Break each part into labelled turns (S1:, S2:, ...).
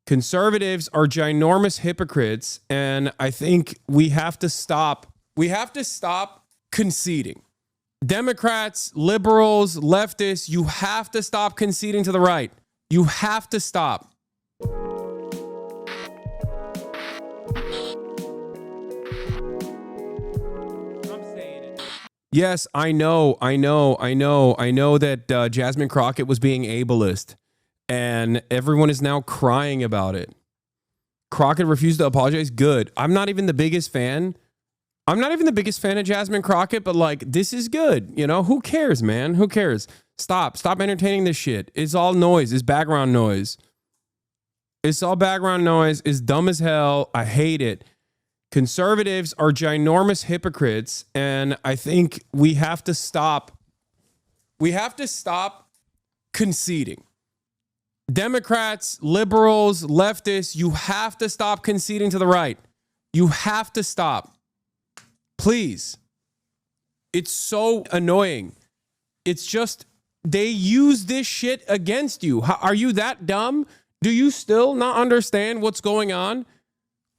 S1: Conservatives are ginormous hypocrites, and I think we have to stop. We have to stop conceding. Democrats, liberals, leftists, you have to stop conceding to the right. You have to stop. Yes, I know that Jasmine Crockett was being ableist, and everyone is now crying about it. Crockett refused to apologize. Good. I'm not even the biggest fan of Jasmine Crockett, but like, this is good. You know, who cares, man? Who cares? Stop entertaining this shit. It's all noise. It's background noise. It's all background noise. It's dumb as hell. I hate it. Conservatives are ginormous hypocrites, and I think we have to stop. We have to stop conceding. Democrats, liberals, leftists, you have to stop conceding to the right. You have to stop. Please. It's so annoying. It's just, they use this shit against you. Are you that dumb? Do you still not understand what's going on?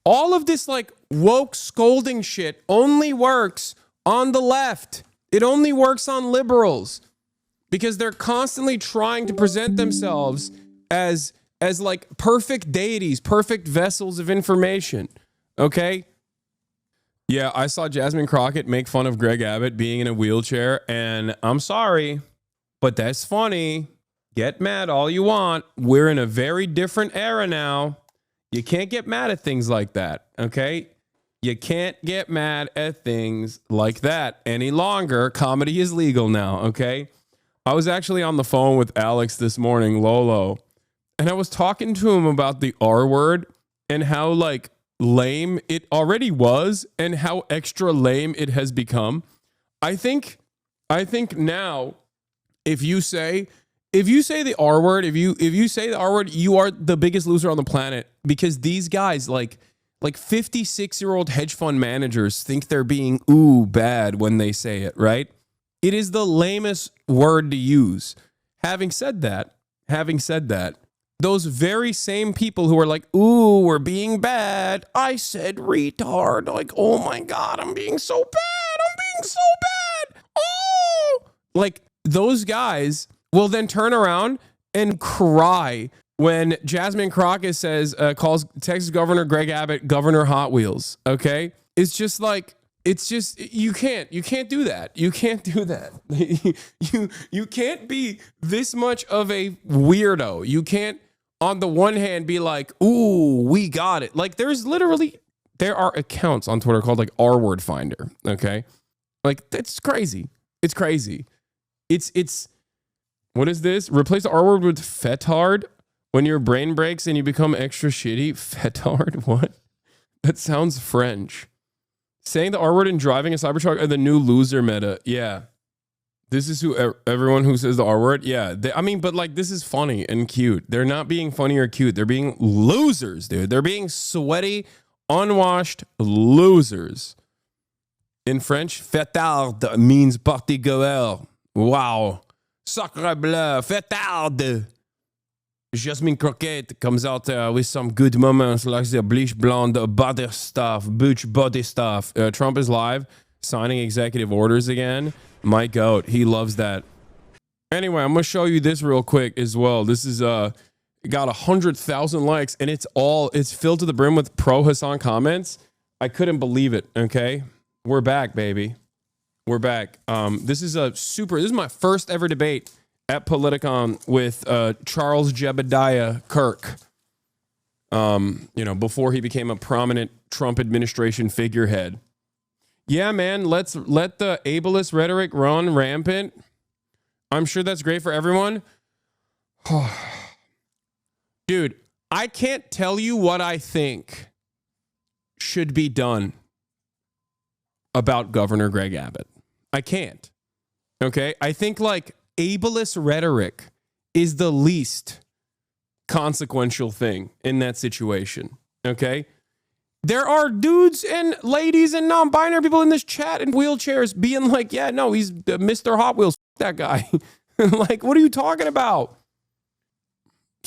S1: All of this like woke scolding shit only works on the left. It only works on liberals because they're constantly trying to present themselves as like perfect deities, perfect vessels of information. Okay? Yeah, I saw Jasmine Crockett make fun of Greg Abbott being in a wheelchair, and I'm sorry, but that's funny. Get mad all you want. We're in a very different era now. You can't get mad at things like that, okay? You can't get mad at things like that any longer. Comedy is legal now, okay? I was actually on the phone with Alex this morning, Lolo, and I was talking to him about the R word and how like lame it already was and how extra lame it has become. I think now if you say the R word, if you say the R word, you are the biggest loser on the planet, because these guys like 56-year-old hedge fund managers think they're being bad when they say it, right? It is the lamest word to use. Having said that, those very same people who are like, we're being bad. I said retard. Like, oh my God, I'm being so bad. Oh, like those guys will then turn around and cry when Jasmine Crockett calls Texas Governor Greg Abbott Governor Hot Wheels. Okay. It's just like, you can't do that. You can't do that. you can't be this much of a weirdo. You can't, on the one hand, be like, we got it. Like there are accounts on Twitter called like R word finder. Okay. Like that's crazy. It's crazy. It's what is this? Replace the R word with fetard when your brain breaks and you become extra shitty. Fetard? What? That sounds French. Saying the R word and driving a Cybertruck are the new loser meta. Yeah. This is everyone who says the R word. Yeah. But like, this is funny and cute. They're not being funny or cute. They're being losers, dude. They're being sweaty, unwashed losers. In French, fetard means party goer. Wow. Sacre bleu, fetard. Jasmine Crockett comes out with some good moments like the bleach blonde body stuff, butch body stuff. Trump is live, signing executive orders again. My goat, he loves that. Anyway, I'm gonna show you this real quick as well. This is got 100,000 likes, and it's filled to the brim with pro Hasan comments. I couldn't believe it. Okay, we're back, baby. We're back. This is my first ever debate at Politicon with Charles Jebediah Kirk. Before he became a prominent Trump administration figurehead. Yeah, man, let the ableist rhetoric run rampant. I'm sure that's great for everyone. Dude, I can't tell you what I think should be done about Governor Greg Abbott. I can't. Okay? I think like ableist rhetoric is the least consequential thing in that situation. Okay? There are dudes and ladies and non-binary people in this chat in wheelchairs being like, yeah, no, he's Mr. Hot Wheels. That guy. Like, what are you talking about?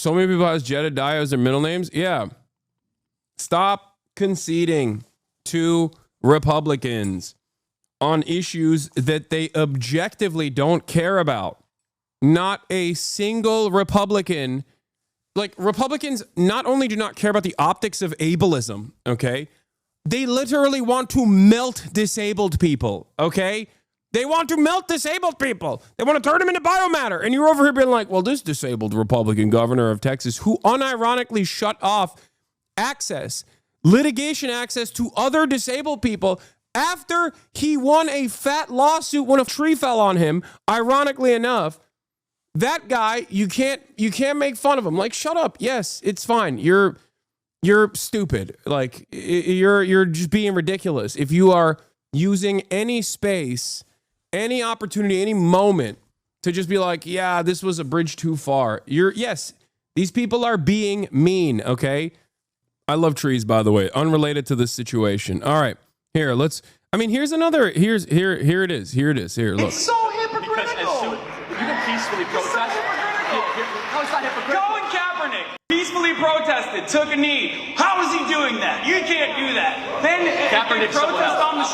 S1: So many people has Jedediah as their middle names. Yeah. Stop conceding to Republicans on issues that they objectively don't care about. Not a single Republican. Like, Republicans not only do not care about the optics of ableism, okay? They literally want to melt disabled people, okay? They want to melt disabled people. They want to turn them into biomatter. And you're over here being like, well, this disabled Republican governor of Texas who unironically shut off litigation access to other disabled people after he won a fat lawsuit when a tree fell on him, ironically enough. That guy, you can't make fun of him. Like, shut up. Yes, it's fine. You're stupid. Like, you're just being ridiculous. If you are using any space, any opportunity, any moment to just be like, yeah, this was a bridge too far. Yes, these people are being mean, okay? I love trees, by the way, unrelated to this situation. All right, here it is. Here, look.
S2: It's so hypocritical.
S3: You can peacefully protest.
S2: How is that hypocritical?
S3: Colin Kaepernick peacefully protested, took a knee. How is he doing that? You can't do that. Then if they protest on the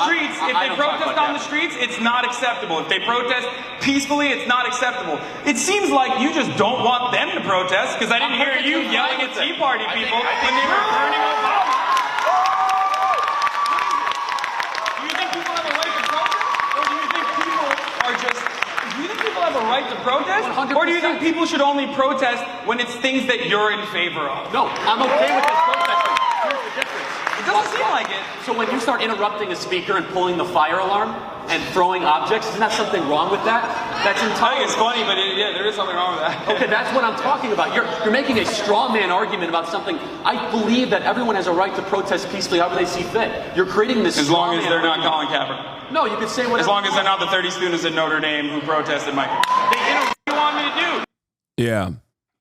S3: streets, it's not acceptable. If they protest peacefully, it's not acceptable. It seems like you just don't want them to protest because I didn't hear you yelling at Tea Party people when they were burning Obama. Do you think people have a right to protest? Or do you think people are just... Do you think people have a right to protest? 100%. Or do you think people should only protest when it's things that you're in favor of?
S2: No, I'm okay with this protesting. Here's the difference.
S3: It doesn't seem like it.
S2: So when you start interrupting a speaker and pulling the fire alarm and throwing objects, isn't that something wrong with that? That's entirely...
S3: I think it's funny, but yeah, there is something wrong with that.
S2: Okay, that's what I'm talking about. You're making a straw man argument about something. I believe that everyone has a right to protest peacefully however they see fit. You're creating this
S3: as long as they're not
S2: Colin
S3: Kaepernick.
S2: No, you could say whatever.
S3: As long as they're not the 30 students at Notre Dame who protested Michael. They did what you want me to do.
S1: Yeah.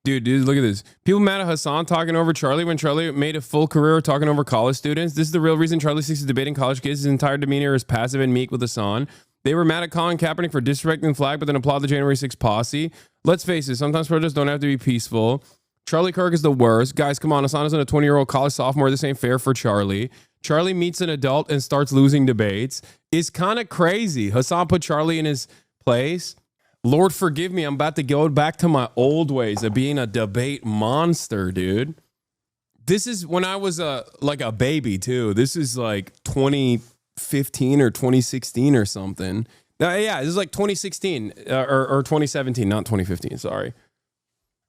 S1: Dude, look at this. People mad at Hasan talking over Charlie when Charlie made a full career talking over college students. This is the real reason Charlie seeks to debating college kids. His entire demeanor is passive and meek with Hasan. They were mad at Colin Kaepernick for disrespecting the flag, but then applaud the January 6th posse. Let's face it, sometimes protests don't have to be peaceful. Charlie Kirk is the worst. Guys, come on. Hasan isn't a 20-year-old college sophomore. This ain't fair for Charlie. Charlie meets an adult and starts losing debates. It's kind of crazy. Hasan put Charlie in his place. Lord forgive me, I'm about to go back to my old ways of being a debate monster, dude. This is when I was like a baby, too. This is like 2015 or 2016 or something. Yeah, this is like 2016 or 2017, not 2015, sorry.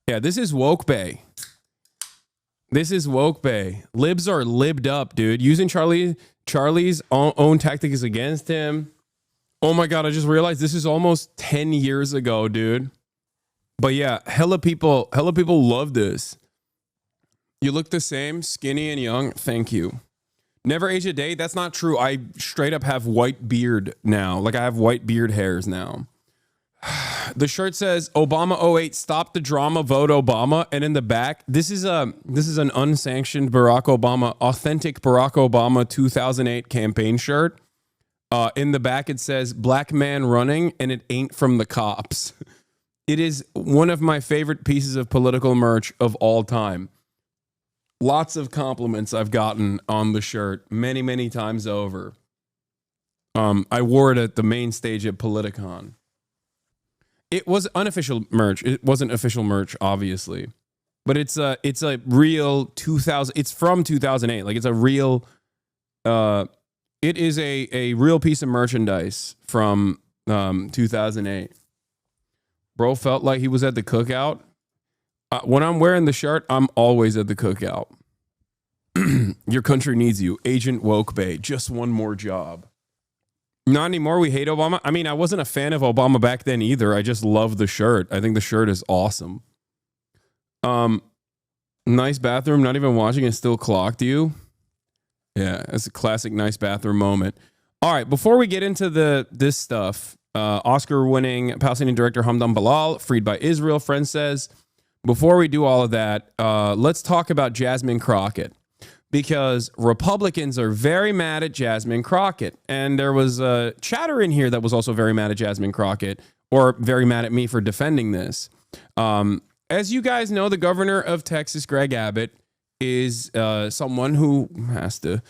S1: Yeah, this is woke bay. This is woke bay. Libs are libbed up, dude. Using Charlie's own tactics against him. Oh my God, I just realized this is almost 10 years ago, dude. But yeah, hella people love this. You look the same, skinny and young. Thank you. Never age a day. That's not true. I straight up have white beard now. Like I have white beard hairs now. The shirt says Obama 08, stop the drama, vote Obama. And in the back, this is an unsanctioned Barack Obama, authentic Barack Obama 2008 campaign shirt. In the back, it says black man running, and it ain't from the cops. It is one of my favorite pieces of political merch of all time. Lots of compliments I've gotten on the shirt many, many times over. I wore it at the main stage at Politicon. It was unofficial merch. It wasn't official merch, obviously. But it's a real 2000. It's from 2008. Like it's a real... It is a real piece of merchandise from 2008. Bro felt like he was at the cookout. When I'm wearing the shirt, I'm always at the cookout. Your country needs you. Agent Woke Bay. Just one more job. Not anymore. We hate Obama. I mean, I wasn't a fan of Obama back then either. I just love the shirt. I think the shirt is awesome. Nice bathroom. Not even watching and still clocked you. Yeah, that's a classic nice bathroom moment. All right, before we get into this stuff, Oscar-winning Palestinian director Hamdan Bilal, freed by Israel, friend says, before we do all of that, let's talk about Jasmine Crockett. Because Republicans are very mad at Jasmine Crockett. And there was a chatter in here that was also very mad at Jasmine Crockett, or very mad at me for defending this. As you guys know, the governor of Texas, Greg Abbott, is someone who has to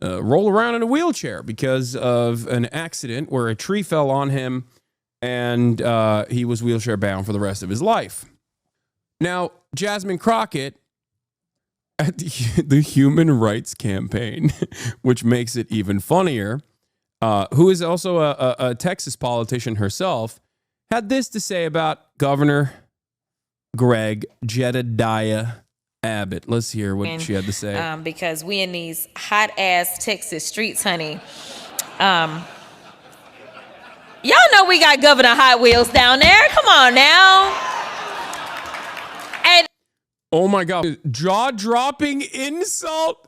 S1: roll around in a wheelchair because of an accident where a tree fell on him and he was wheelchair bound for the rest of his life. Now, Jasmine Crockett at the Human Rights Campaign, which makes it even funnier, who is also a Texas politician herself, had this to say about Governor Greg Jedediah Abbott. Let's hear what she had to say.
S4: Because we in these hot ass Texas streets, honey. Y'all know we got Governor Hot Wheels down there. Come on now. And
S1: oh my God, jaw-dropping insult.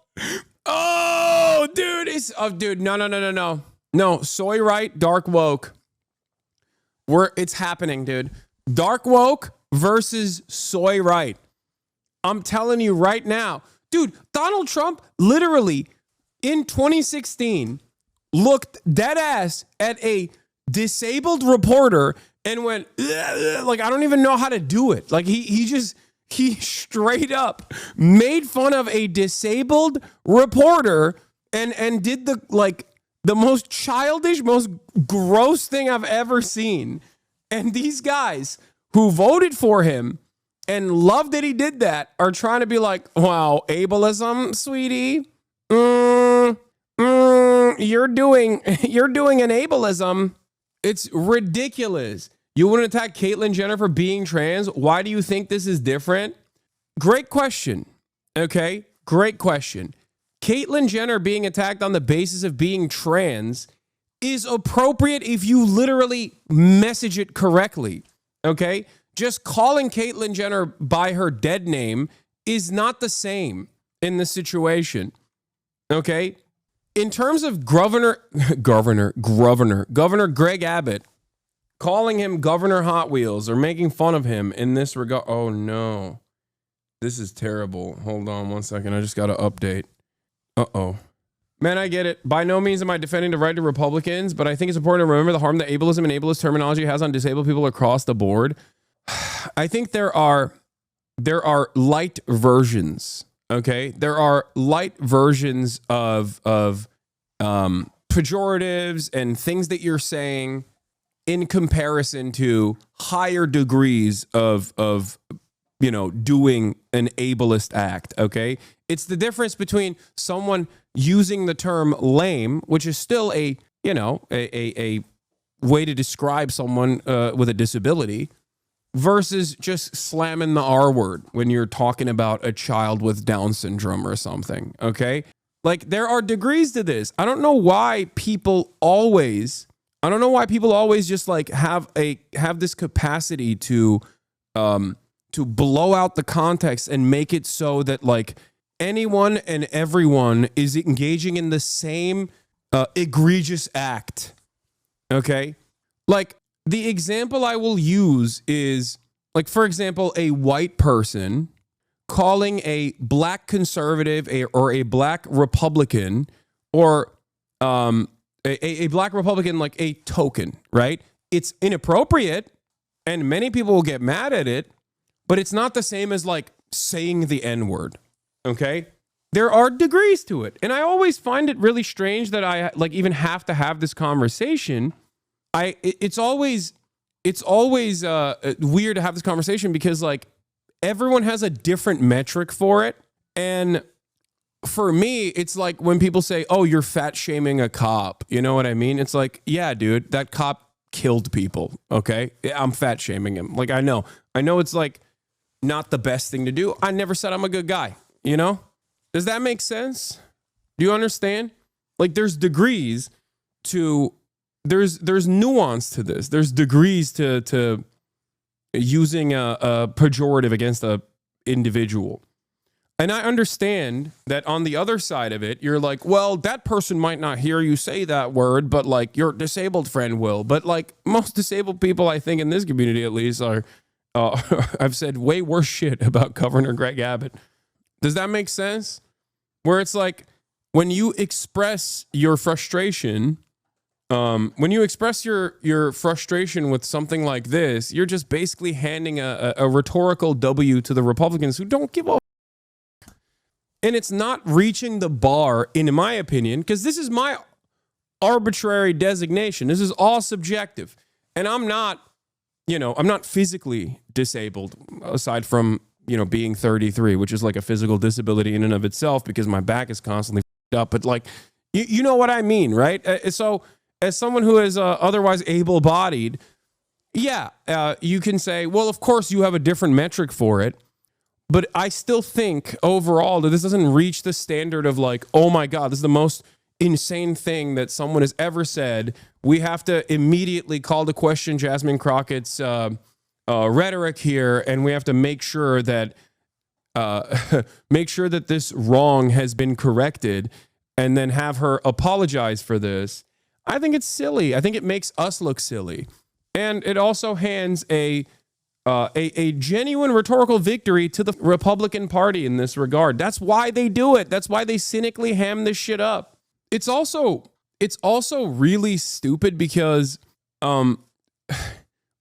S1: Oh, dude, dude, no. Soy right, dark woke. It's happening, dude. Dark woke versus soy right. I'm telling you right now, dude, Donald Trump literally in 2016 looked dead ass at a disabled reporter and went, like, I don't even know how to do it. Like he straight up made fun of a disabled reporter and did the most childish, most gross thing I've ever seen. And these guys who voted for him and love that he did that are trying to be like, wow, ableism, sweetie. You're doing an ableism. It's ridiculous. You wouldn't attack Caitlyn Jenner for being trans. Why do you think this is different? Great question. Okay, great question. Caitlyn Jenner being attacked on the basis of being trans is appropriate if you literally message it correctly. Okay? Just calling Caitlyn Jenner by her dead name is not the same in this situation. Okay? In terms of Governor Greg Abbott calling him Governor Hot Wheels or making fun of him in this regard. Oh no. This is terrible. Hold on one second. I just got to update. Uh-oh. Man, I get it. By no means am I defending the right to Republicans, but I think it's important to remember the harm that ableism and ableist terminology has on disabled people across the board. I think there are light versions, okay? There are light versions of pejoratives and things that you're saying in comparison to higher degrees of doing an ableist act, okay? It's the difference between someone using the term lame, which is still a way to describe someone with a disability, versus just slamming the R word when you're talking about a child with Down syndrome or something, okay? Like, there are degrees to this. I don't know why people always just like have this capacity to blow out the context and make it so that like anyone and everyone is engaging in the same egregious act. Okay? Like, the example I will use is, like, for example, a white person calling a black conservative or a black Republican or a black Republican like a token, right? It's inappropriate and many people will get mad at it, but it's not the same as like saying the N-word, okay? There are degrees to it. And I always find it really strange that I like even have to have this conversation. It's always weird to have this conversation because like everyone has a different metric for it. And for me, it's like when people say, oh, you're fat shaming a cop. You know what I mean? It's like, yeah, dude, that cop killed people. Okay. I'm fat shaming him. Like, I know it's like not the best thing to do. I never said I'm a good guy. You know? Does that make sense? Do you understand? Like, there's degrees to, there's nuance to this. There's degrees to using a pejorative against a individual. And I understand that on the other side of it, you're like, well, that person might not hear you say that word, but like your disabled friend will. But like most disabled people, I think in this community at least are, I've said way worse shit about Governor Greg Abbott. Does that make sense? Where it's like when you express your frustration When you express your frustration with something like this, you're just basically handing a rhetorical W to the Republicans who don't give a. And it's not reaching the bar, in my opinion, because this is my arbitrary designation. This is all subjective. And I'm not physically disabled aside from, being 33, which is like a physical disability in and of itself because my back is constantly up. But like, you know what I mean, right? So as someone who is otherwise able-bodied, you can say, well, of course you have a different metric for it. But I still think overall that this doesn't reach the standard of like, oh my God, this is the most insane thing that someone has ever said. We have to immediately call to question Jasmine Crockett's rhetoric here, and we have to make sure that this wrong has been corrected, and then have her apologize for this. I think it's silly. I think it makes us look silly, and it also hands a genuine rhetorical victory to the Republican Party in this regard. That's why they do it. That's why they cynically ham this shit up. It's also really stupid because like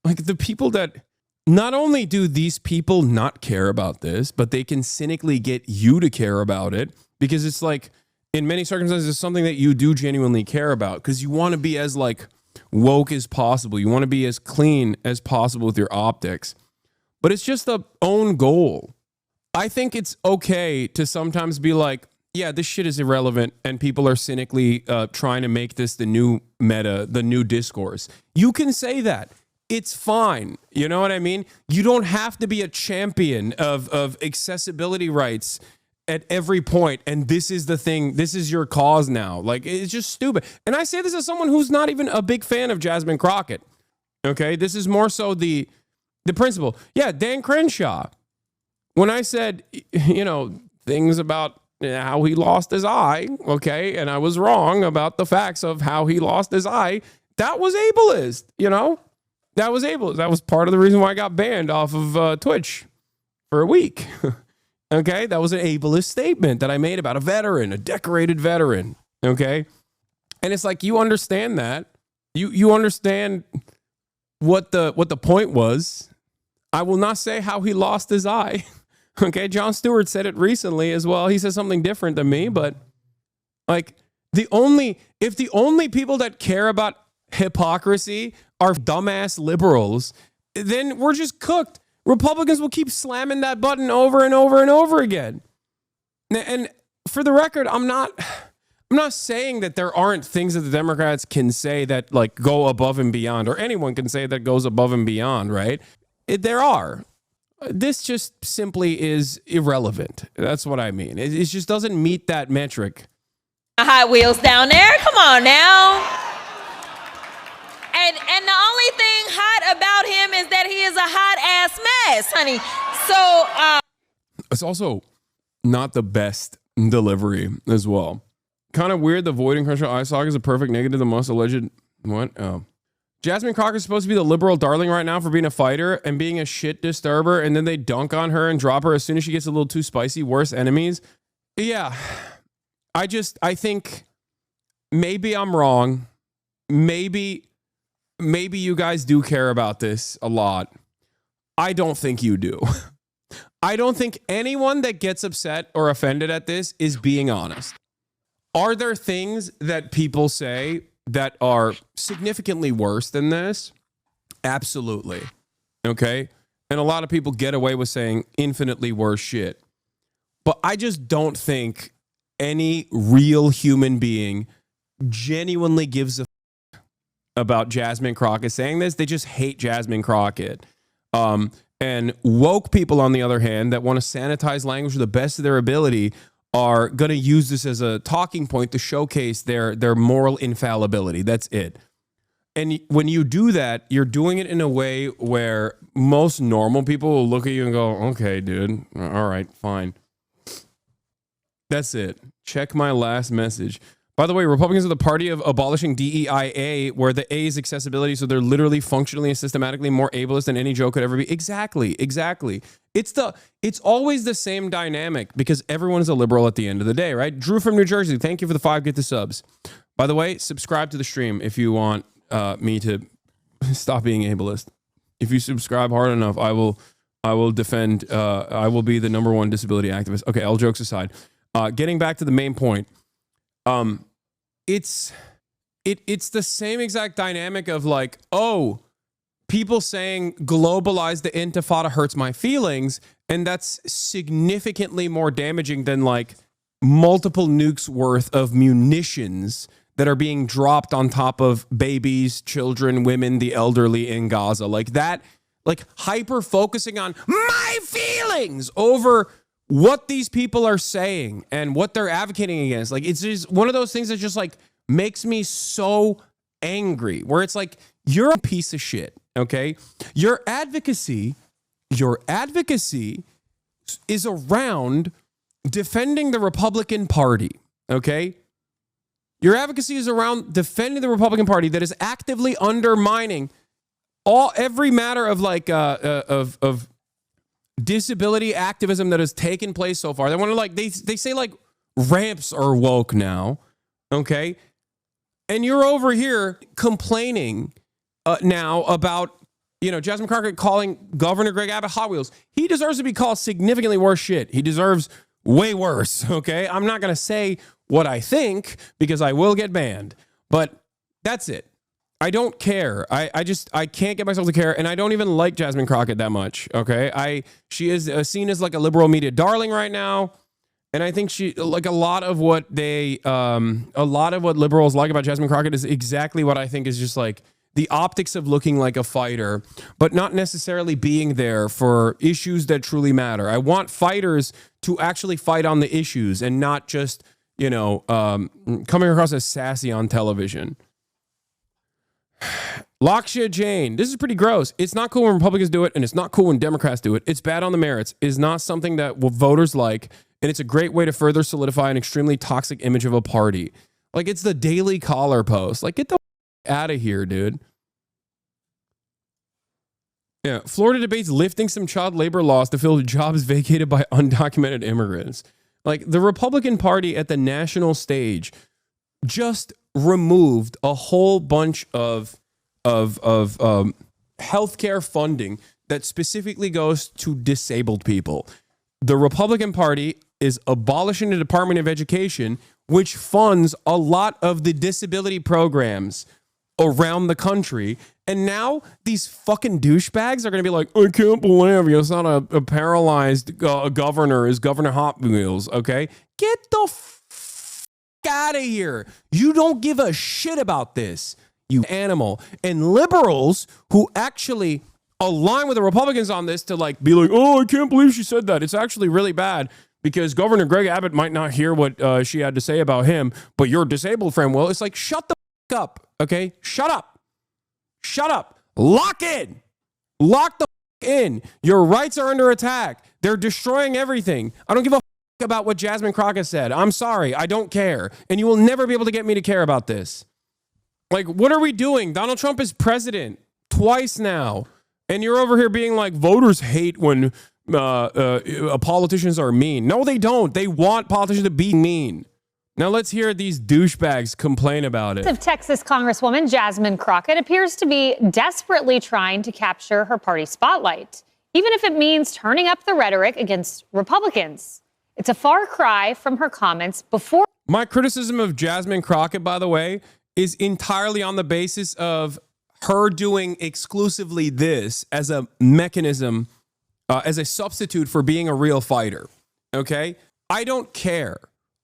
S1: the people that not only do these people not care about this, but they can cynically get you to care about it because it's like in many circumstances it's something that you do genuinely care about because you want to be as like woke as possible. You want to be as clean as possible with your optics. But it's just the own goal. I think it's okay to sometimes be like, yeah, this shit is irrelevant and people are cynically trying to make this the new meta, the new discourse. You can say that. It's fine. You know what I mean? You don't have to be a champion of accessibility rights at every point, and this is the thing, this is your cause now. Like, it's just stupid. And I say this as someone who's not even a big fan of Jasmine Crockett. Okay, this is more so the principle. Yeah, Dan Crenshaw. When I said, things about how he lost his eye, okay, and I was wrong about the facts of how he lost his eye, that was ableist, That was ableist. That was part of the reason why I got banned off of Twitch for a week. Okay, that was an ableist statement that I made about a veteran, a decorated veteran. Okay, and it's like you understand that, you understand what the point was. I will not say how he lost his eye. Okay, Jon Stewart said it recently as well. He said something different than me, but like if the only people that care about hypocrisy are dumbass liberals, then we're just cooked. Republicans will keep slamming that button over and over and over again. And for the record, I'm not saying that there aren't things that the Democrats can say that like go above and beyond, or anyone can say that goes above and beyond, right? There are. This just simply is irrelevant. That's what I mean. It just doesn't meet that metric.
S4: Hot Wheels down there. Come on now. And the only thing hot about him is that he is a hot ass mess, honey. So
S1: it's also not the best delivery as well. Kind of weird. The Void and Crenshaw eye socket is a perfect negative to the most alleged. What? Oh. Jasmine Crockett is supposed to be the liberal darling right now for being a fighter and being a shit disturber, and then they dunk on her and drop her as soon as she gets a little too spicy. Worse enemies. Yeah. I think maybe I'm wrong. Maybe you guys do care about this a lot. I don't think you do. I don't think anyone that gets upset or offended at this is being honest. Are there things that people say that are significantly worse than this? Absolutely. Okay? And a lot of people get away with saying infinitely worse shit. But I just don't think any real human being genuinely gives a about Jasmine Crockett saying this. They just hate Jasmine Crockett. And woke people, on the other hand, that want to sanitize language to the best of their ability are going to use this as a talking point to showcase their moral infallibility. That's it. And when you do that, you're doing it in a way where most normal people will look at you and go, okay, dude, all right, fine. That's it. Check my last message. By the way, Republicans are the party of abolishing DEIA, where the A is accessibility, so they're literally functionally and systematically more ableist than any joke could ever be. Exactly. It's always the same dynamic because everyone is a liberal at the end of the day, right? Drew from New Jersey, thank you for the 5 get the subs. By the way, subscribe to the stream if you want me to stop being ableist. If you subscribe hard enough, I will defend. I will be the #1 disability activist. Okay, all jokes aside, getting back to the main point. It's the same exact dynamic of like, oh, people saying globalize the intifada hurts my feelings, and that's significantly more damaging than like multiple nukes worth of munitions that are being dropped on top of babies, children, women, the elderly in Gaza. Like that, like hyper focusing on my feelings over what these people are saying and what they're advocating against. Like, it's just one of those things that just like makes me so angry, where it's like, you're a piece of shit, okay? Your advocacy is around defending the Republican Party, okay? Your advocacy is around defending the Republican Party that is actively undermining every matter of like of disability activism that has taken place so far. They want to like they say like ramps are woke now, okay? And you're over here complaining now about, you know, Jasmine Crockett calling Governor Greg Abbott Hot Wheels. He deserves to be called significantly worse shit. He deserves way worse, okay? I'm not going to say what I think because I will get banned, but that's it. I don't care. I can't get myself to care, and I don't even like Jasmine Crockett that much, okay? She is seen as like a liberal media darling right now, and I think she, like a lot of what liberals like about Jasmine Crockett is exactly what I think is just like the optics of looking like a fighter, but not necessarily being there for issues that truly matter. I want fighters to actually fight on the issues and not just, you know, coming across as sassy on television. Lakshya Jain, this is pretty gross. It's not cool when Republicans do it, and it's not cool when Democrats do it. It's bad on the merits. It's not something that voters like, and it's a great way to further solidify an extremely toxic image of a party. Like, it's the Daily Caller post. Like, get the out of here, dude. Yeah, Florida debates lifting some child labor laws to fill jobs vacated by undocumented immigrants. Like, the Republican Party at the national stage just removed a whole bunch of healthcare funding that specifically goes to disabled people. The Republican Party is abolishing the Department of Education, which funds a lot of the disability programs around the country. And now these fucking douchebags are going to be like, I can't believe it's not a paralyzed governor is Governor Hot Wheels, okay? Get the out of here. You don't give a shit about this, you animal. And liberals who actually align with the Republicans on this to like be like, oh, I can't believe she said that. It's actually really bad because Governor Greg Abbott might not hear what she had to say about him, but your disabled friend will. It's like, shut the up, okay? Shut up. Shut up. Lock in. Lock the in. Your rights are under attack. They're destroying everything. I don't give a about what Jasmine Crockett said. I'm sorry. I don't care. And you will never be able to get me to care about this. Like, what are we doing? Donald Trump is president twice now. And you're over here being like, voters hate when politicians are mean. No, they don't. They want politicians to be mean. Now let's hear these douchebags complain about it.
S5: Texas Congresswoman Jasmine Crockett appears to be desperately trying to capture her party spotlight, even if it means turning up the rhetoric against Republicans. It's a far cry from her comments before.
S1: My criticism of Jasmine Crockett, by the way, is entirely on the basis of her doing exclusively this as a mechanism, as a substitute for being a real fighter. Okay? I don't care.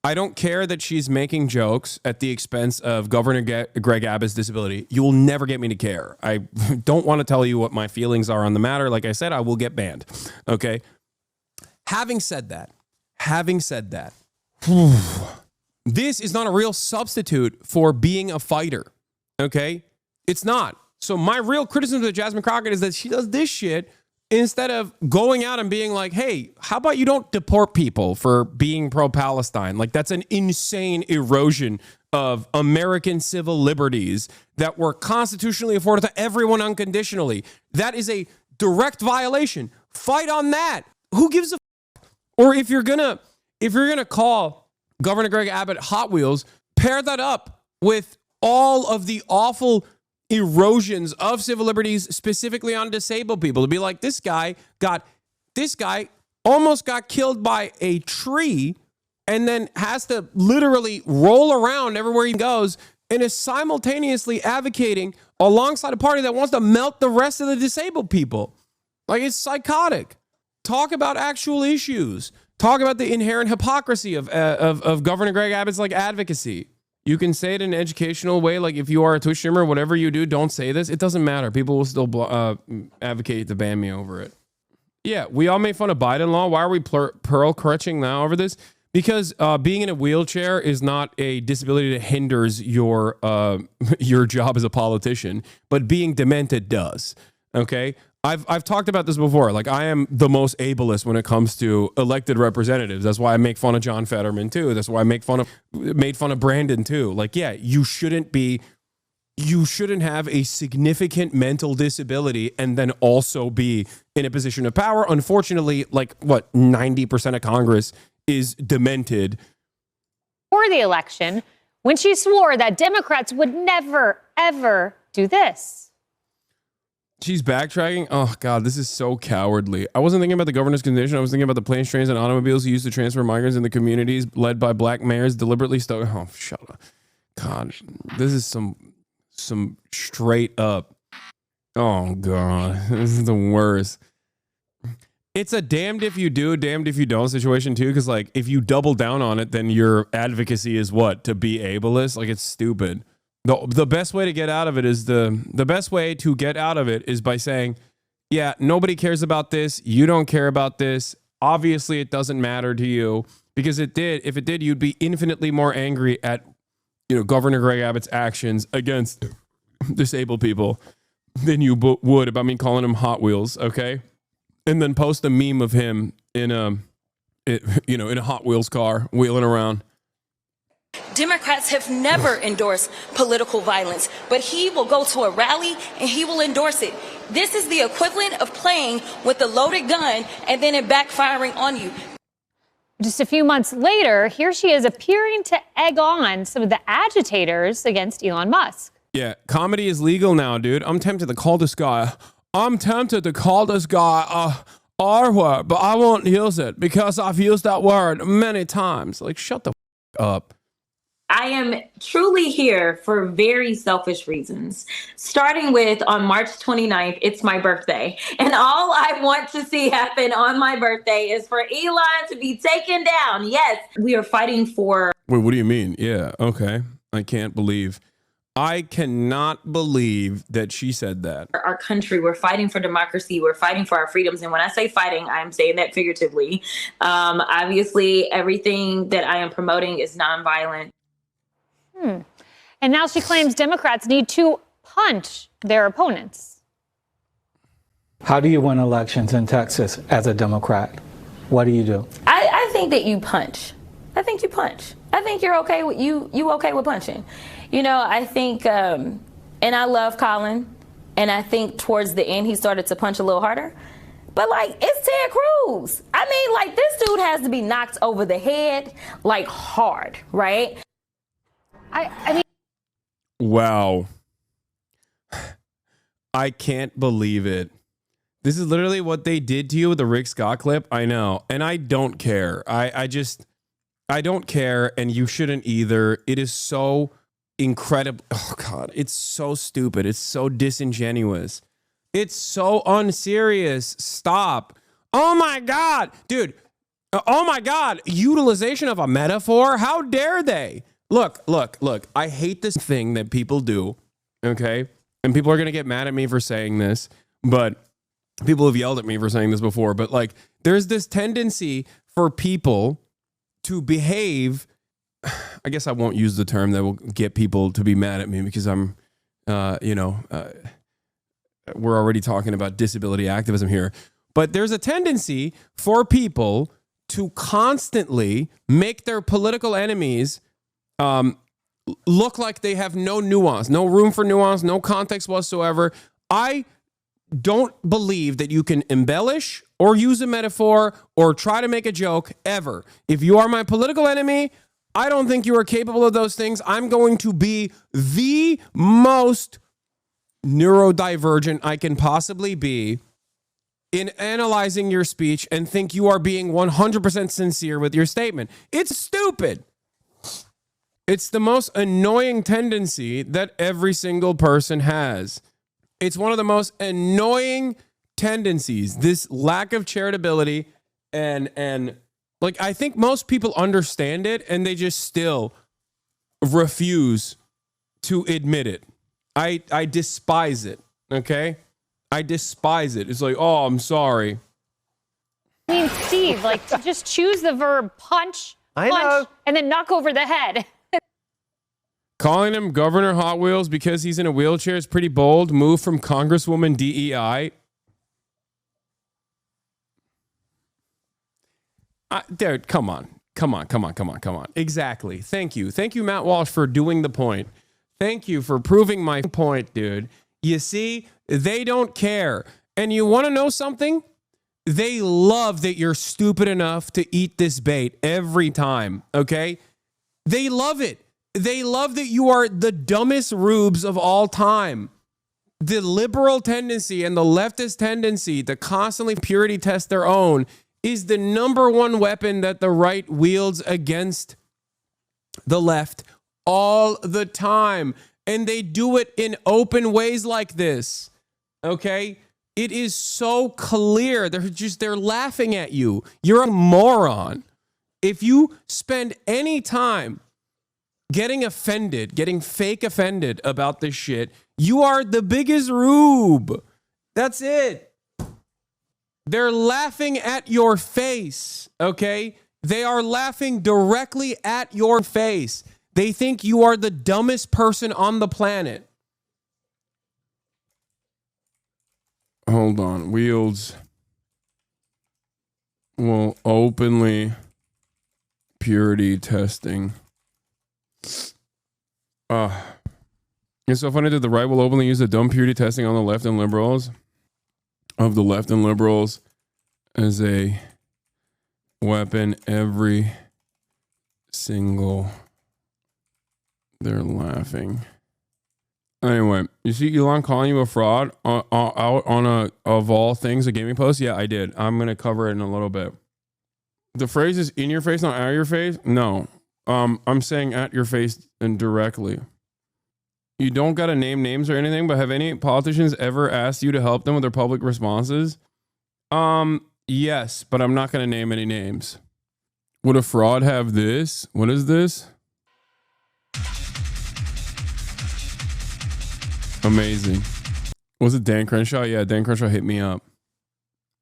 S1: I don't care that she's making jokes at the expense of Governor Greg Abbott's disability. You will never get me to care. I don't want to tell you what my feelings are on the matter. Like I said, I will get banned. Okay? Having said that, this is not a real substitute for being a fighter, okay? It's not. So my real criticism of Jasmine Crockett is that she does this shit instead of going out and being like, hey, how about you don't deport people for being pro-Palestine? Like, that's an insane erosion of American civil liberties that were constitutionally afforded to everyone unconditionally. That is a direct violation. Fight on that. Who gives a Or if you're gonna call Governor Greg Abbott Hot Wheels, pair that up with all of the awful erosions of civil liberties, specifically on disabled people, to be like, this guy almost got killed by a tree and then has to literally roll around everywhere he goes and is simultaneously advocating alongside a party that wants to melt the rest of the disabled people. Like, it's psychotic. Talk about actual issues. Talk about the inherent hypocrisy of Governor Greg Abbott's like advocacy. You can say it in an educational way, like if you are a Twitch streamer, whatever you do, don't say this. It doesn't matter. People will still advocate to ban me over it. Yeah, we all made fun of Biden law. Why are we pearl clutching now over this? Because being in a wheelchair is not a disability that hinders your job as a politician, but being demented does. Okay, I've talked about this before. Like, I am the most ableist when it comes to elected representatives. That's why I make fun of John Fetterman too. That's why I made fun of Brandon too. Like, yeah, you shouldn't have a significant mental disability and then also be in a position of power. Unfortunately, like, what, 90% of Congress is demented.
S5: For the election, when she swore that Democrats would never, ever do this.
S1: She's backtracking. Oh, God, this is so cowardly. I wasn't thinking about the governor's condition. I was thinking about the planes, trains, and automobiles used to transfer migrants in the communities led by black mayors deliberately Oh, shut up. God, this is some straight up. Oh, God, this is the worst. It's a damned if you do, damned if you don't situation, too, because, like, if you double down on it, then your advocacy is what? To be ableist? Like, it's stupid. The best way to get out of it is by saying, yeah, nobody cares about this. You don't care about this. Obviously, it doesn't matter to you, because if it did, you'd be infinitely more angry at, Governor Greg Abbott's actions against disabled people than you would about me calling him Hot Wheels. Okay. And then post a meme of him in a Hot Wheels car wheeling around.
S6: Democrats have never endorsed political violence, but he will go to a rally and he will endorse it. This is the equivalent of playing with a loaded gun and then it backfiring on you.
S5: Just a few months later, here she is appearing to egg on some of the agitators against Elon Musk.
S1: Yeah, comedy is legal now, dude. I'm tempted to call this guy R-word, but I won't use it because I've used that word many times. Like, shut the up.
S7: I am truly here for very selfish reasons. Starting with, on March 29th, it's my birthday. And all I want to see happen on my birthday is for Elon to be taken down. Yes, we are fighting for...
S1: Wait, what do you mean? Yeah, okay. I cannot believe that she said that.
S7: Our country, we're fighting for democracy, we're fighting for our freedoms. And when I say fighting, I'm saying that figuratively. Obviously, everything that I am promoting is nonviolent.
S5: And now she claims Democrats need to punch their opponents.
S8: How do you win elections in Texas as a Democrat? What do you do?
S7: I think that you punch. I think you punch. I think you're okay with you okay with punching. I think, and I love Colin, and I think towards the end he started to punch a little harder. But, like, it's Ted Cruz. I mean, like, this dude has to be knocked over the head, like, hard, right?
S5: I mean,
S1: wow. I can't believe it. This is literally what they did to you with the Rick Scott clip. I know. And I don't care. I don't care. And you shouldn't either. It is so incredible. Oh, God. It's so stupid. It's so disingenuous. It's so unserious. Stop. Oh, my God. Dude. Oh, my God. Utilization of a metaphor? How dare they? Look. I hate this thing that people do, okay? And people are going to get mad at me for saying this, but people have yelled at me for saying this before. But, like, there's this tendency for people to behave. I guess I won't use the term that will get people to be mad at me because we're already talking about disability activism here. But there's a tendency for people to constantly make their political enemies look like they have no nuance, no room for nuance, no context whatsoever. I don't believe that you can embellish or use a metaphor or try to make a joke ever. If you are my political enemy, I don't think you are capable of those things. I'm going to be the most neurodivergent I can possibly be in analyzing your speech and think you are being 100% sincere with your statement. It's stupid. It's the most annoying tendency that every single person has. It's one of the most annoying tendencies, this lack of charitability, and like, I think most people understand it and they just still refuse to admit it. I despise it, okay? I despise it. It's like, oh, I'm sorry.
S5: I mean, Steve, like, to just choose the verb punch, and then knock over the head.
S1: Calling him Governor Hot Wheels because he's in a wheelchair is pretty bold. Move from Congresswoman DEI. Dude, come on. Exactly. Thank you. Thank you, Matt Walsh, for doing the point. Thank you for proving my point, dude. You see, they don't care. And you want to know something? They love that you're stupid enough to eat this bait every time, okay? They love it. They love that you are the dumbest rubes of all time. The liberal tendency and the leftist tendency to constantly purity test their own is the number one weapon that the right wields against the left all the time. And they do it in open ways like this. Okay? It is so clear. They're laughing at you. You're a moron. If you spend any time getting offended, getting fake offended about this shit, you are the biggest rube. That's it. They're laughing at your face, okay? They are laughing directly at your face. They think you are the dumbest person on the planet. Hold on. Wields will openly purity testing. It's so funny that the right will openly use the dumb purity testing on the left and liberals. Of the left and liberals as a weapon every single. They're laughing. Anyway, you see Elon calling you a fraud out on a of all things a gaming post? Yeah, I did. I'm gonna cover it in a little bit. The phrase is in your face, not at your face. No, I'm saying at your face and directly. You don't got to name names or anything, but have any politicians ever asked you to help them with their public responses? Yes, but I'm not going to name any names. Would a fraud have this? What is this? Amazing. Was it Dan Crenshaw? Yeah, Dan Crenshaw hit me up.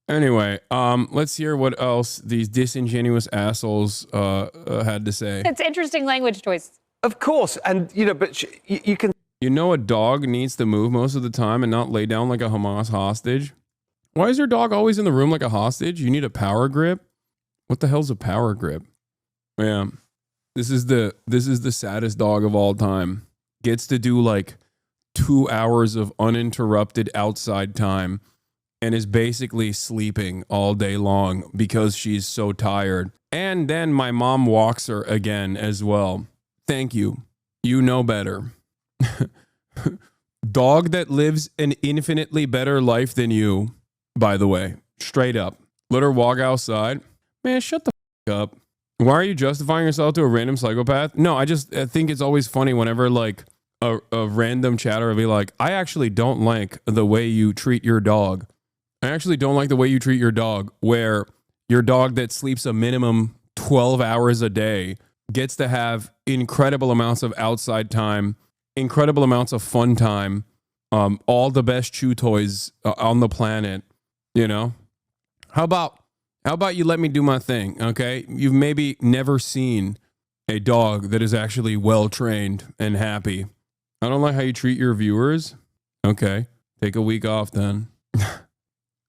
S1: Anyway, let's hear what else these disingenuous assholes had to say.
S5: It's interesting language choice.
S9: Of course, and you know, but you can.
S1: You know, a dog needs to move most of the time and not lay down like a Hamas hostage. Why is your dog always in the room like a hostage? You need a power grip. What the hell's a power grip? Yeah, this is the saddest dog of all time. Gets to do like 2 hours of uninterrupted outside time and is basically sleeping all day long because she's so tired. And then my mom walks her again as well. Thank you. You know better. Dog that lives an infinitely better life than you, by the way. Straight up. Let her walk outside. Man, shut the f up. Why are you justifying yourself to a random psychopath? No, I think it's always funny whenever like a random chatter will be like, I actually don't like the way you treat your dog. I actually don't like the way you treat your dog, where your dog that sleeps a minimum 12 hours a day gets to have incredible amounts of outside time, incredible amounts of fun time, all the best chew toys on the planet, you know? How about you let me do my thing, okay? You've maybe never seen a dog that is actually well-trained and happy. I don't like how you treat your viewers. Okay, take a week off then.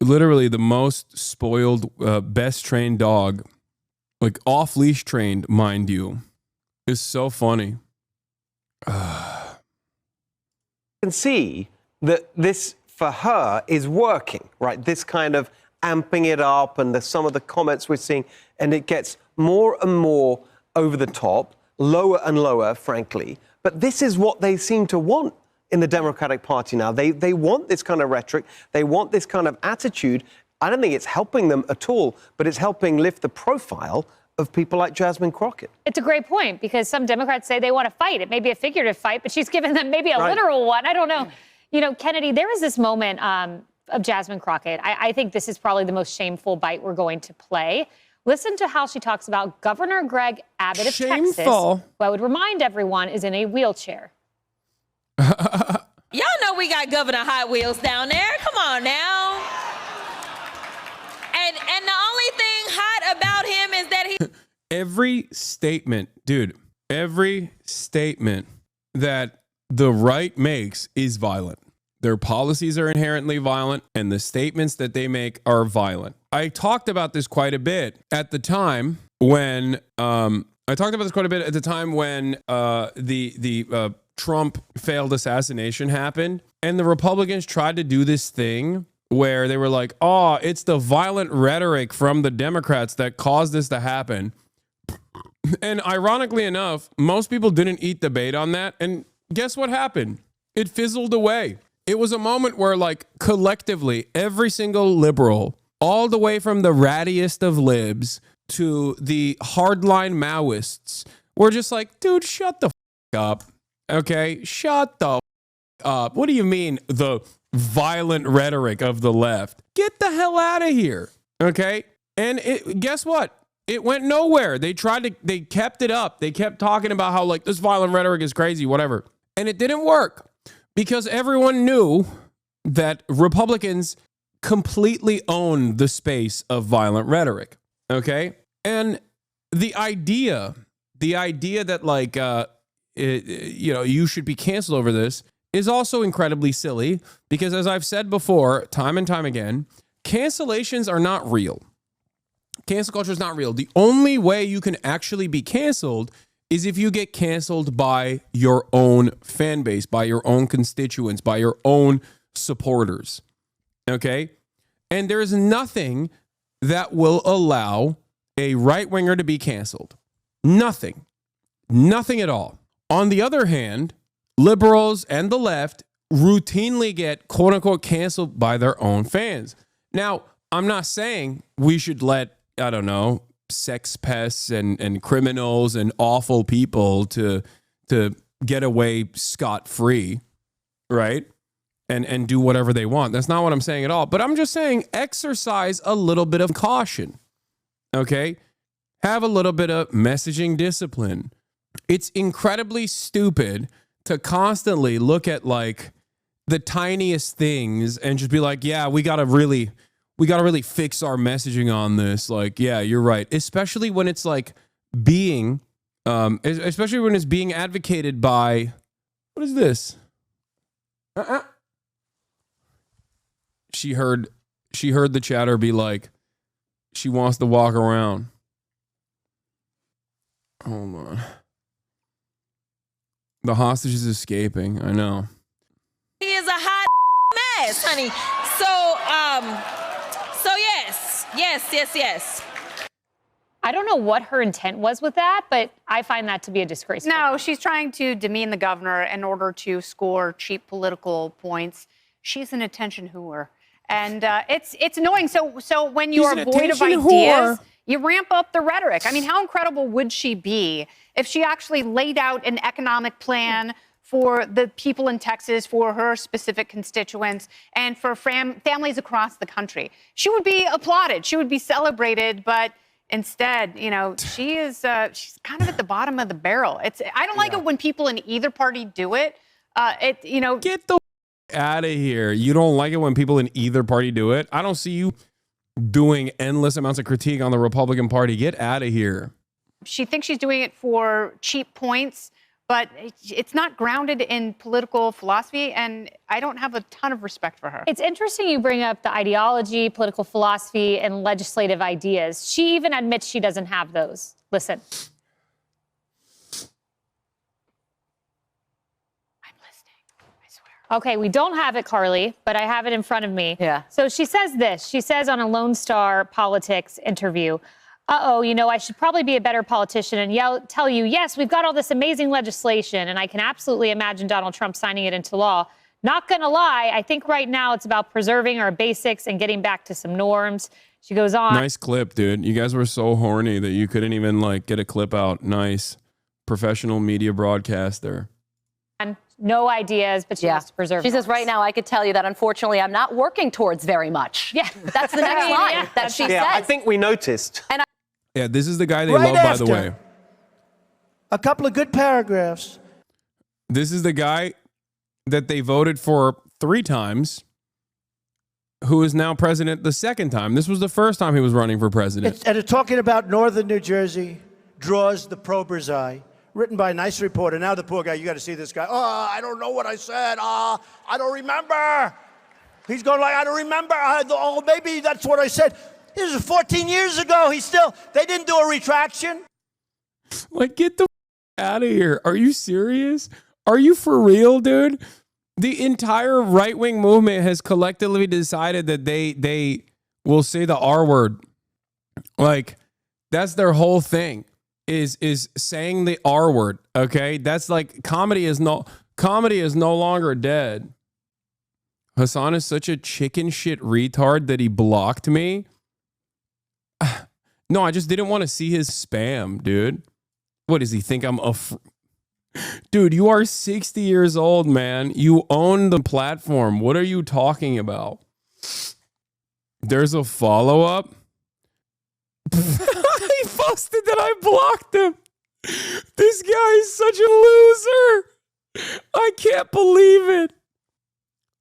S1: Literally the most spoiled, best trained dog, like off-leash trained, mind you, is so funny.
S9: You can see that this, for her, is working, right? This kind of amping it up, and some of the comments we're seeing, and it gets more and more over the top. lower and lower, frankly. But this is what they seem to want in the Democratic Party now. They want this kind of rhetoric. They want this kind of attitude. I don't think it's helping them at all, but it's helping lift the profile of people like Jasmine Crockett.
S5: It's a great point, because some Democrats say they want to fight. It may be a figurative fight, but she's given them maybe a literal one. I don't know. You know, Kennedy, there was this moment of Jasmine Crockett. I think this is probably the most shameful bite we're going to play. Listen to how she talks about Governor Greg Abbott of Texas, who I would remind everyone is in a wheelchair.
S4: Y'all know we got Governor Hot Wheels down there. Come on now. And the only thing hot about him is that he...
S1: Every statement, dude, every statement that the right makes is violent. Their policies are inherently violent, and the statements that they make are violent. I talked about this quite a bit at the time when the Trump failed assassination happened, and the Republicans tried to do this thing where they were like, "Oh, it's the violent rhetoric from the Democrats that caused this to happen." And ironically enough, most people didn't eat the bait on that, and guess what happened? It fizzled away. It was a moment where, like, collectively, every single liberal, all the way from the rattiest of libs to the hardline Maoists, were just like, dude, shut the up. Okay? Shut the up. What do you mean, the violent rhetoric of the left? Get the hell out of here. Okay? And guess what? It went nowhere. They kept it up. They kept talking about how, like, this violent rhetoric is crazy, whatever. And it didn't work. Because everyone knew that Republicans completely own the space of violent rhetoric, okay? And the idea that, like, you should be canceled over this is also incredibly silly, because as I've said before, time and time again, cancellations are not real. Cancel culture is not real. The only way you can actually be canceled is if you get canceled by your own fan base, by your own constituents, by your own supporters, okay? And there's nothing that will allow a right-winger to be canceled. Nothing. Nothing at all. On the other hand, liberals and the left routinely get quote-unquote canceled by their own fans. Now, I'm not saying we should let, I don't know, sex pests and criminals and awful people to get away scot-free, right? And do whatever they want. That's not what I'm saying at all. But I'm just saying exercise a little bit of caution, okay? Have a little bit of messaging discipline. It's incredibly stupid to constantly look at, like, the tiniest things and just be like, yeah, we gotta really fix our messaging on this. Like, yeah, you're right. Especially when it's like especially when it's being advocated by, what is this? She heard the chatter be like, she wants to walk around. Hold on. The hostage is escaping. I know.
S4: He is a hot mess, honey. So yes.
S5: I don't know what her intent was with that, but I find that to be a disgrace.
S10: No, she's trying to demean the governor in order to score cheap political points. She's an attention whore. And it's annoying. So when you are void of ideas, you ramp up the rhetoric. I mean, how incredible would she be if she actually laid out an economic plan for the people in Texas, for her specific constituents, and for families across the country? She would be applauded. She would be celebrated. But instead, she's kind of at the bottom of the barrel. I don't like it when people in either party do it. Get
S1: the out of here. You don't like it when people in either party do it? I don't see you doing endless amounts of critique on the Republican Party. Get out of here.
S10: She thinks she's doing it for cheap points, but it's not grounded in political philosophy, and I don't have a ton of respect for her.
S5: It's interesting you bring up the ideology, political philosophy, and legislative ideas. She even admits she doesn't have those. Listen. Okay, we don't have it, Carly, but I have it in front of me.
S4: Yeah.
S5: So she says this. She says on a Lone Star Politics interview, you know, I should probably be a better politician and tell you, yes, we've got all this amazing legislation, and I can absolutely imagine Donald Trump signing it into law. Not going to lie, I think right now it's about preserving our basics and getting back to some norms. She goes on.
S1: Nice clip, dude. You guys were so horny that you couldn't even like get a clip out. Nice. Professional media broadcaster.
S5: No ideas, but she wants to preserve.
S11: She says, right now, I could tell you that unfortunately I'm not working towards very much. Yeah. That's the next line that she says.
S9: I think we noticed.
S11: And
S1: yeah, this is the guy they love, by the way.
S12: A couple of good paragraphs.
S1: This is the guy that they voted for 3 times, who is now president the 2nd time. This was the first time he was running for president.
S12: And it's talking about northern New Jersey draws the prober's eye. Written by a nice reporter. Now the poor guy, you got to see this guy. Oh, I don't know what I said. I don't remember. He's going like, I don't remember. Oh, maybe that's what I said. This was 14 years ago. They didn't do a retraction.
S1: Like, get the out of here. Are you serious? Are you for real, dude? The entire right-wing movement has collectively decided that they will say the R word. Like, that's their whole thing. Is saying the R word, okay? That's like comedy is no longer dead. Hasan is such a chicken shit retard that he blocked me. No, I just didn't want to see his spam, dude. What does he think I'm a dude, you are 60 years old, man. You own the platform. What are you talking about? There's a follow-up. He posted that I blocked him. This guy is such a loser. I can't believe it.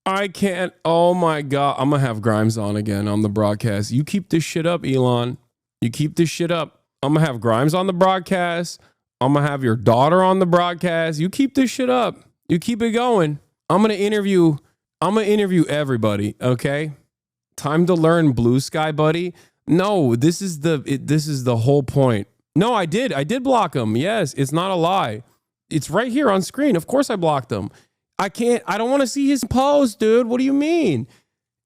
S1: I can't. Oh my God. I'm going to have Grimes on again on the broadcast. You keep this shit up, Elon. You keep this shit up. I'm going to have Grimes on the broadcast. I'm going to have your daughter on the broadcast. You keep this shit up. You keep it going. I'm going to interview everybody, okay? Time to learn, blue sky buddy. No, this is the whole point. No, I did block him. Yes, it's not a lie. It's right here on screen. Of course I blocked him. I don't want to see his post, dude. What do you mean?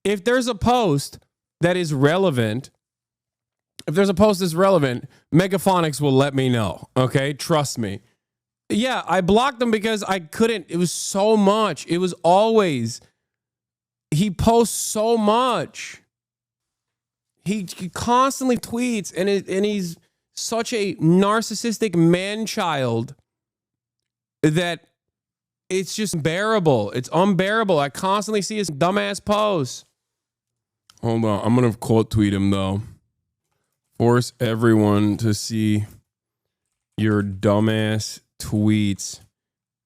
S1: If there's a post that is relevant, Megaphonics will let me know. Okay? Trust me. Yeah, I blocked him because I couldn't. It was so much. It was always, he posts so much. He constantly tweets, and he's such a narcissistic man-child that it's just unbearable. It's unbearable. I constantly see his dumbass posts. Hold on. I'm going to quote tweet him, though. Force everyone to see your dumbass tweets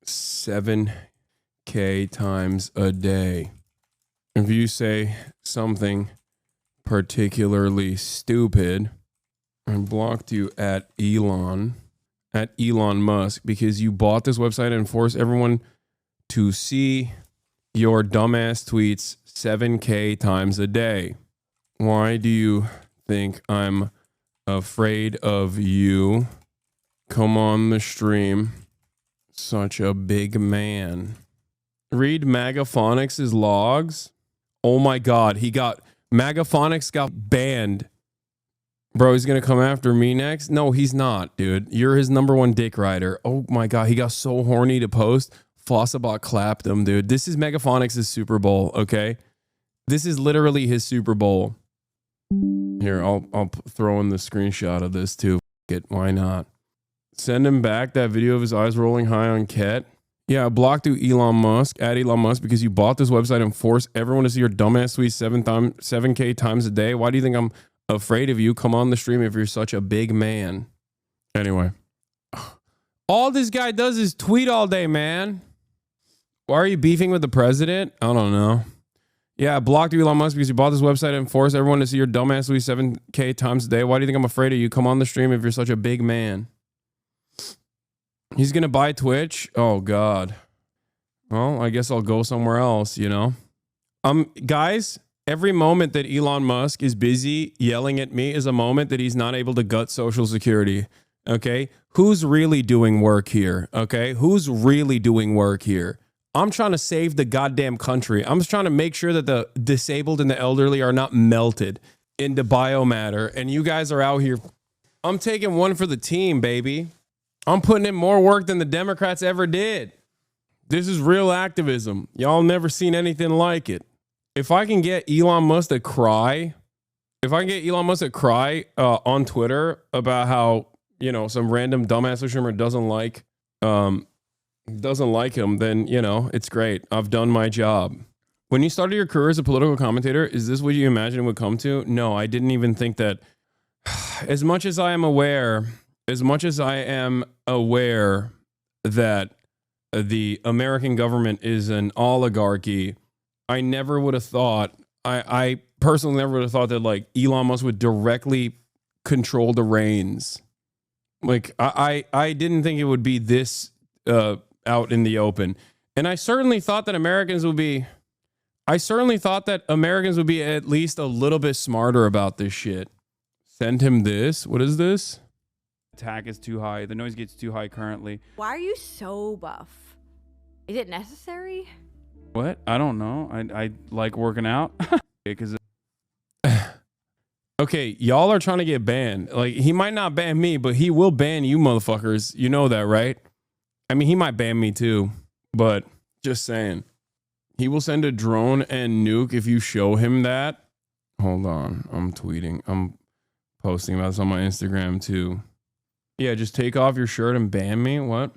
S1: 7K times a day. If you say something particularly stupid, I blocked you at Elon Musk because you bought this website and forced everyone to see your dumbass tweets 7K times a day. Why do you think I'm afraid of you? Come on the stream. Such a big man. Read Megaphonics' logs. Oh my God, Megaphonics got banned. Bro, he's going to come after me next? No, he's not, dude. You're his #1 dick rider. Oh my God, he got so horny to post. Fossabot clapped him, dude. This is Megaphonics' Super Bowl, okay? This is literally his Super Bowl. Here, I'll throw in the screenshot of this too. Why not? Send him back that video of his eyes rolling high on Ket. Yeah, I blocked you, Elon Musk, at Elon Musk, because you bought this website and forced everyone to see your dumbass tweets 7K times a day. Why do you think I'm afraid of you? Come on the stream if you're such a big man. Anyway, all this guy does is tweet all day, man. Why are you beefing with the president? I don't know. Yeah, I blocked you, Elon Musk, because you bought this website and forced everyone to see your dumbass tweets 7K times a day. Why do you think I'm afraid of you? Come on the stream if you're such a big man. He's going to buy Twitch? Oh, God. Well, I guess I'll go somewhere else, you know? Guys, every moment that Elon Musk is busy yelling at me is a moment that he's not able to gut Social Security, okay? Who's really doing work here, okay? Who's really doing work here? I'm trying to save the goddamn country. I'm just trying to make sure that the disabled and the elderly are not melted into biomatter, and you guys are out here I'm taking one for the team, baby. I'm putting in more work than the Democrats ever did. This is real activism. Y'all never seen anything like it. If I can get Elon Musk to cry, on Twitter about how, you know, some random dumbass streamer doesn't like him, then, you know, it's great. I've done my job. When you started your career as a political commentator, is this what you imagined it would come to? No, I didn't even think that. As much as I am aware that the American government is an oligarchy, I never would have thought, I personally never would have thought that like Elon Musk would directly control the reins. Like I didn't think it would be this out in the open. And I certainly thought that Americans would be at least a little bit smarter about this shit. Send him this. What is this?
S13: Attack is too high. The noise gets too high currently.
S14: Why are you so buff? Is it necessary?
S13: What? I don't know. I like working out. Because
S1: okay, y'all are trying to get banned. Like, he might not ban me, but he will ban you motherfuckers. You know that, right? I mean, he might ban me too, but just saying. He will send a drone and nuke if you show him that. Hold on. I'm tweeting. I'm posting about this on my Instagram too. Yeah, just take off your shirt and ban me. What?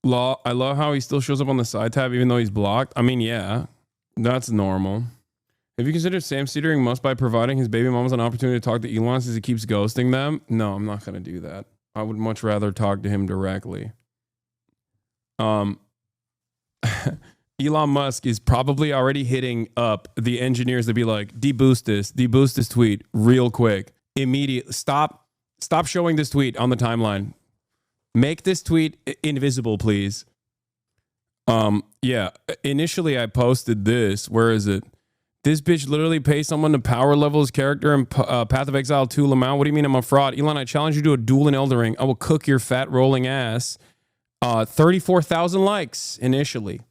S1: I love how he still shows up on the side tab even though he's blocked. I mean, yeah, that's normal. Have you considered Sam Cedering Musk by providing his baby mamas an opportunity to talk to Elon since he keeps ghosting them? No, I'm not going to do that. I would much rather talk to him directly. Elon Musk is probably already hitting up the engineers to be like, deboost this tweet real quick. Immediately. Stop showing this tweet on the timeline. Make this tweet invisible, please. Yeah. Initially, I posted this. Where is it? This bitch literally pays someone to power level his character in Path of Exile 2 Lamau. What do you mean I'm a fraud? Elon, I challenge you to a duel in Elden Ring. I will cook your fat rolling ass. 34,000 likes initially.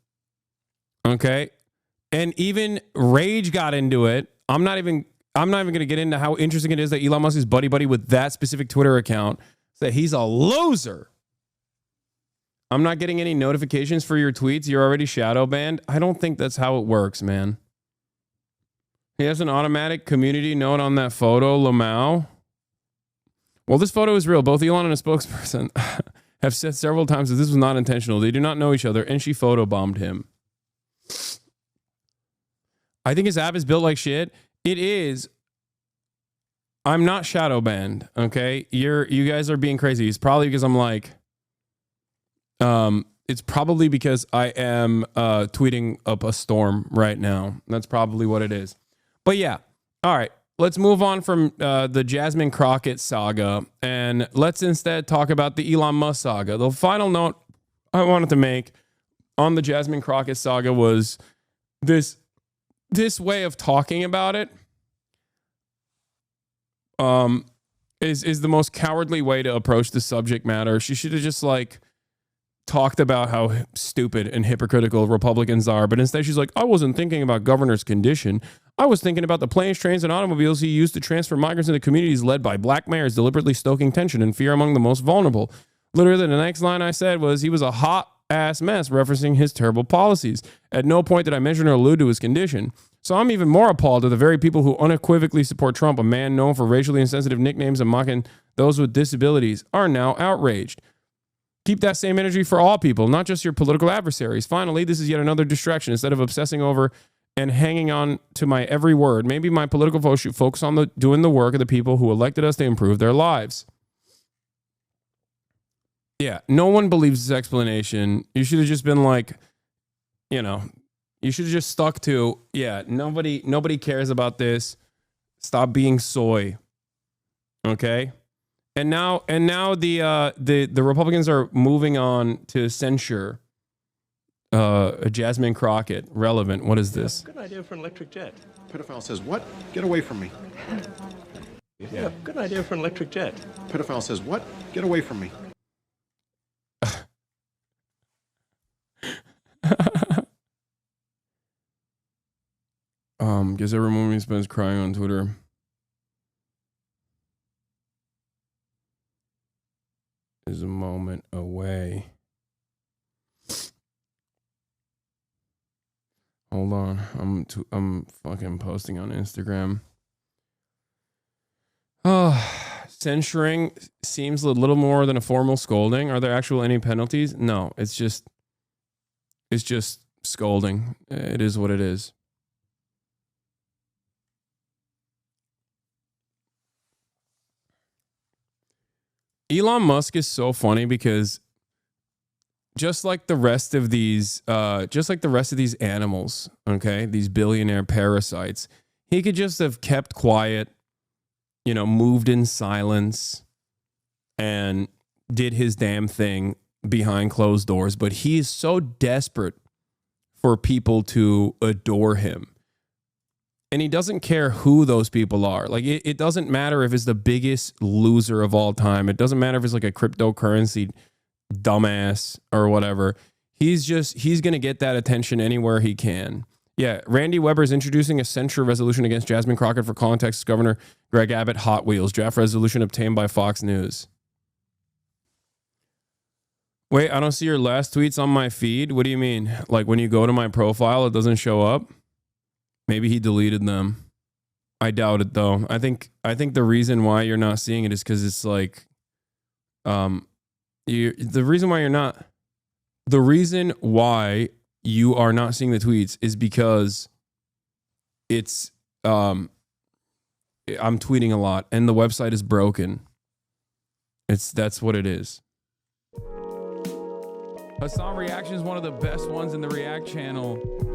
S1: Okay. And even Rage got into it. I'm not even going to get into how interesting it is that Elon Musk is buddy with that specific Twitter account. That he's a loser. I'm not getting any notifications for your tweets. You're already shadow banned. I don't think that's how it works, man. He has an automatic community note on that photo, Lamau. Well, this photo is real. Both Elon and a spokesperson have said several times that this was not intentional. They do not know each other, and she photobombed him. I think his app is built like shit. It is. I'm not shadow banned, okay? You guys are being crazy. It's probably because I'm like, it's probably because I am tweeting up a storm right now. That's probably what it is. But yeah, all right. Let's move on from the Jasmine Crockett saga, and let's instead talk about the Elon Musk saga. The final note I wanted to make on the Jasmine Crockett saga was this way of talking about it. Is the most cowardly way to approach the subject matter. She should have just like talked about how stupid and hypocritical Republicans are, but instead she's like, I wasn't thinking about governor's condition. I was thinking about the planes, trains, and automobiles he used to transfer migrants into communities led by black mayors, deliberately stoking tension and fear among the most vulnerable. Literally, the next line I said was he was a hot ass mess, referencing his terrible policies. At no point did I mention or allude to his condition. So I'm even more appalled at the very people who unequivocally support Trump, a man known for racially insensitive nicknames and mocking those with disabilities, are now outraged. Keep that same energy for all people, not just your political adversaries. Finally, this is yet another distraction. Instead of obsessing over and hanging on to my every word, maybe my political vote should focus on doing the work of the people who elected us to improve their lives. Yeah, no one believes this explanation. You should have just been like, you know, you should have just stuck to, yeah, nobody cares about this. Stop being soy. Okay? And now the Republicans are moving on to censure Jasmine Crockett. Relevant. What is this?
S15: Good idea for an electric jet. Pedophile says, what? Get away from me. Yeah, good idea for an electric jet. Pedophile says, what? Get away from me.
S1: Guess every moment he spends crying on Twitter. is a moment away. Hold on. I'm fucking posting on Instagram. Oh, censuring seems a little more than a formal scolding. Are there actual any penalties? No, it's just scolding. It is what it is. Elon Musk is so funny because just like the rest of these animals, okay, these billionaire parasites, he could just have kept quiet, moved in silence and did his damn thing behind closed doors. But he is so desperate for people to adore him. And he doesn't care who those people are. Like, it doesn't matter if it's the biggest loser of all time. It doesn't matter if it's like a cryptocurrency dumbass or whatever. He's going to get that attention anywhere he can. Yeah, Randy Weber is introducing a censure resolution against Jasmine Crockett for calling Texas Governor Greg Abbott Hot Wheels. Draft resolution obtained by Fox News. Wait, I don't see your last tweets on my feed. What do you mean? Like when you go to my profile, it doesn't show up? Maybe he deleted them. I doubt it though. I think the reason why you're not seeing it is because it's like, the reason why you are not seeing the tweets is because it's I'm tweeting a lot and the website is broken. That's what it is. Hasan Reactions, one of the best ones in the React channel.